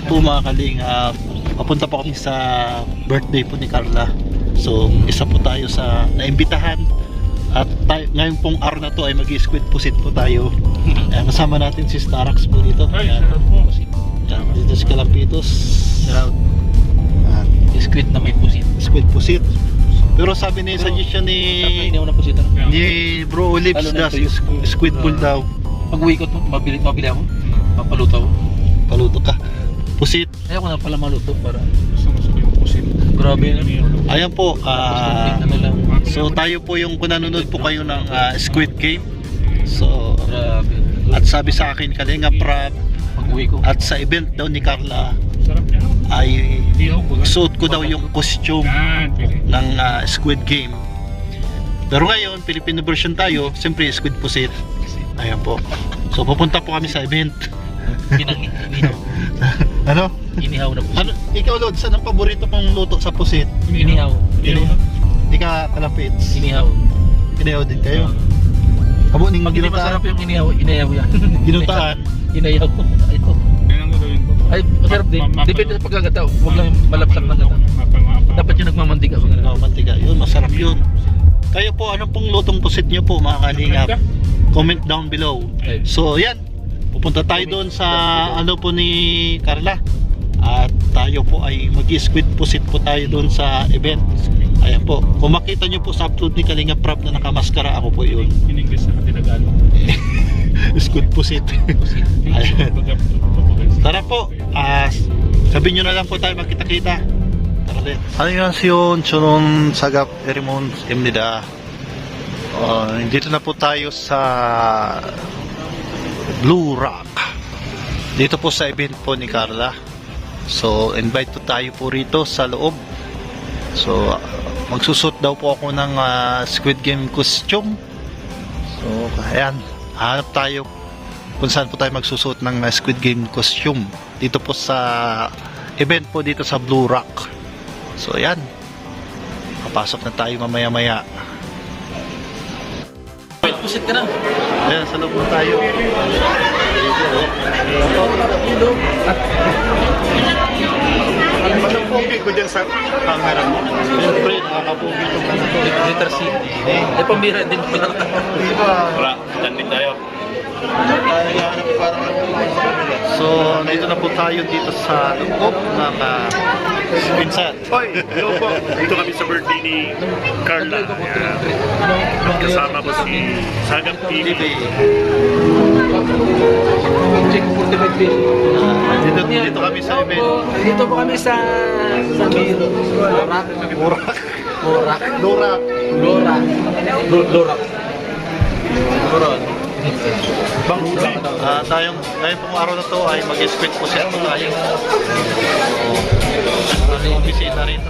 po mga kalinga, papunta po kami sa birthday po ni Carla. So isa po tayo sa naimbitahan. At ngayon pong araw na to ay mag-squid pusit po tayo. Kasama natin si Starax po dito. Ayan, dito si Kalampitos. Squid na may pusit. Squid pusit. Pero sabi niya, suggestion ni Bro Olives na squid ball daw. Pag uwi ko ito, mabili ako. Papaluto ako. Paluto ka. Pusit. Ayaw ko na pala maluto para gusto ko yung pusit. Grabe na. Ayan po. So tayo po yung kung nanonood po kayo ng Squid Game. So grabe. at sabi sa akin Kalinga Prab, pag uwi ko. at sa event daw ni Carla ay suot ko daw yung costume ng Squid Game. Pero ngayon, Filipino version tayo, siyempre Squid Pusit. Ayan po. So pupunta po kami sa event. Inihaw. Ano? Inihaw na pusit. Ano? Ikaw Lord, saan ang paborito mong luto sa pusit? Inihaw. Hindi ka kalapits. Inihaw. Inihaw din kayo. Kamo ning Pag hindi masarap yung inihaw yan. Ginutaan. Inayaw. Ito. Ay, masarap din. Depende sa pagkagataw. Huwag lang malapsak na gata. Dapat yung nagmamantika. Mantika. Yun, masarap yun. Kayo po, ano pong lutong pusit nyo po mga kalingap? Comment down below. So, yan. Pupunta tayo doon sa ano po ni Carla. At tayo po ay mag-squid pusit po tayo doon sa event. Ayan po. Kung makita nyo po sa upload ni Kalinga Prab na nakamaskara, ako po yun. In-English na katinagaan. Squid pusit. Ayan. Tara po. Sabihin nyo na lang po tayo magkita-kita. Tara din. 안녕하세요. 저는 사갑 에리몬입니다. Dito na po tayo sa Blue Rock. Dito po sa event po ni Carla. So, invite po tayo po rito sa loob. So, magsusot daw po ako ng Squid Game costume. So, ayan. Hanap tayo kung saan po tayo magsusot ng Squid Game costume. Dito po sa event po dito sa Blue Rock. So, ayan. Papasok na tayo mamaya-maya. Pusit ka na. Ayan, sa loob na tayo. Anong pogi ko dyan sa camera mo? Siyempre, nakakapogi ito ka na to. Letter C. Eh, pambira din pala. Wala, landing tayo. So, nandito na po tayo dito sa loob ng Pinsan. Hoy, hello po. Dito kami sa birthday ni Carla. Kasama ko si Sagap TV. Check 45 days. Dito kami sa event. Dito po kami sa Lorak. Lorak. Ngayon pong araw na to ay mag-squid po siya tayo. Ano yung bisita rito?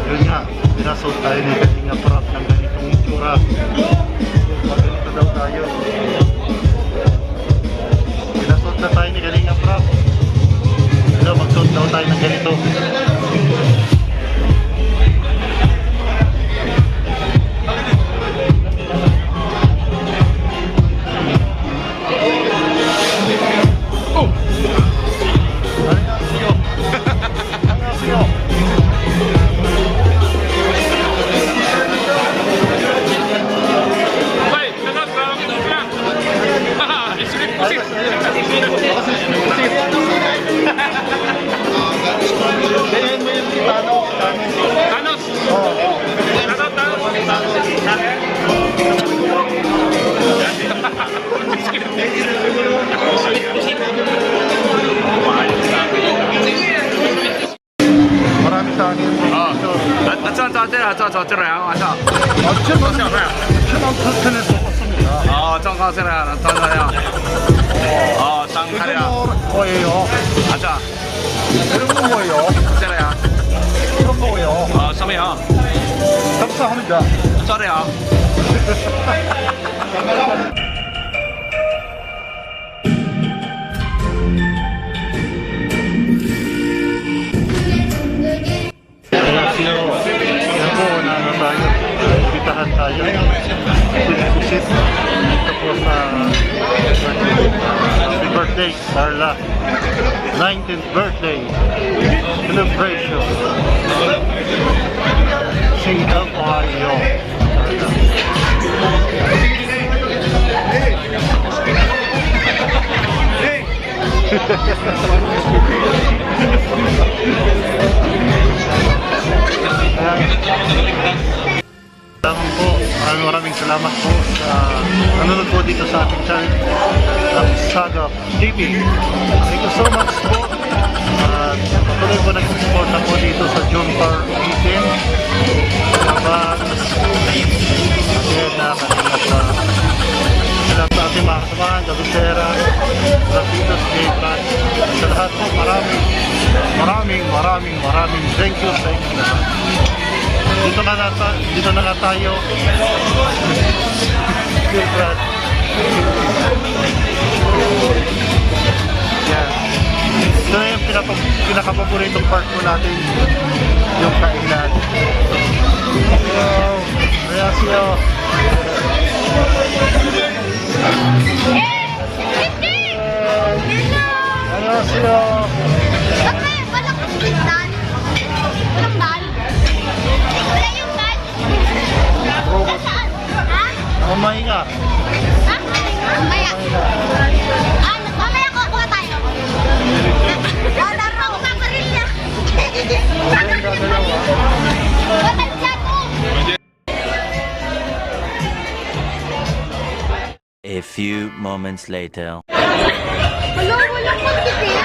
Yun nga, pinasot tayo ni Kalinga Prab ng ganitong itsura. Ganito daw tayo. Pinasot na tayo ni Kalinga Prab. Magsuot daw tayo ng ganito. Ganyan mo yung Thanos. Marami sa akin. 감사합니다. birthday, Carla. 19th birthday celebration. Say how are you? Maraming salamat po sa nanonood po dito sa ating channel ng Saga TV. Thank you so much po. At patuloy po nag-support po dito sa June 18. Salamat. Again, kanina sa ating mga kasamahan, Gabusera, Rapidos, J-Plan. Sa lahat po, maraming thank you sa inyo lahat. Dito na nga tayo. Yan. Ito na yung pinakapaboritong part po natin, yung kainan. Reasyo. Reasyo. Mamaya nga. Ha? Mamaya. Mamaya ko kuha tayo. Laro ako kaparilya. Matadya ko. A few moments later. Walang pagkikip.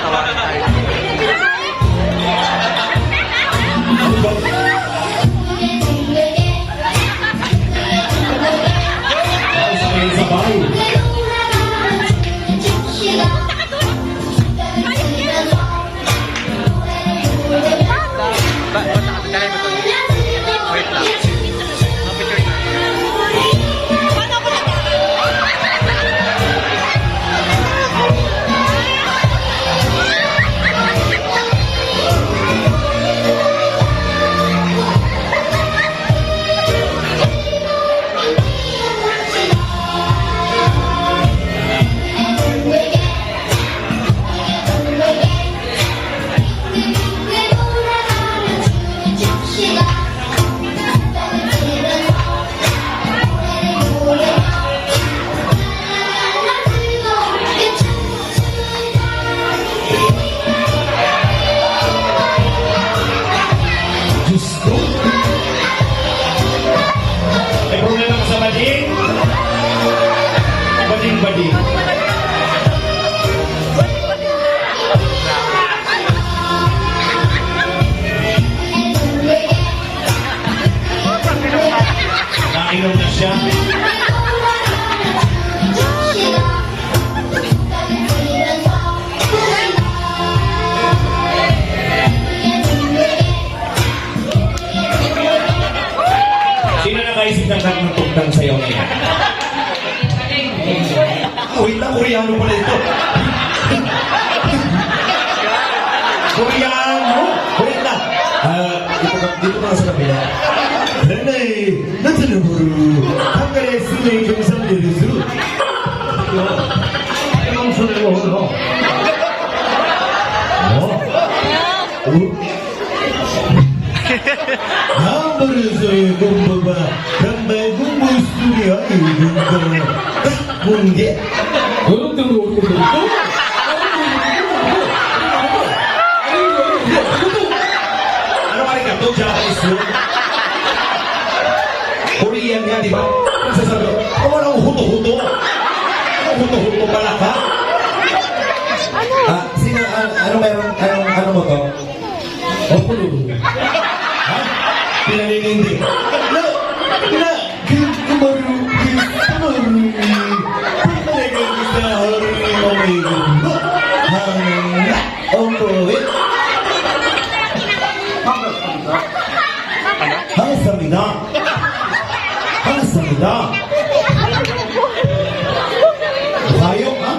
Nainom na siya. Sino nakaisip ng tugtang sayaw niya? Wait lang, Koreano pala ito. Koreano? Wait lang. Dito ka sa kapila. Nanay, natanamuru. Hangare sumay kamsamderu su. Anong sunay mo ho? Hamburger gumba, tambay gumba studio gumba. Bunge. Ano kali ka to Japanese food? Korean nga, di ba? Sasabi ko, walang huto-huto. Huto-huto pala ka? Sino, ano meron, ano mo to? Pulo. Ha? Pinaninindi. Kumaru. Pagpalagang isa, hari, Hangasabida. Tayo, ha?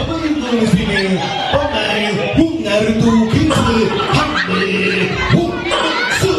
Habang ito sini, pamay, hungar tu kinsu, hangli, hung, su.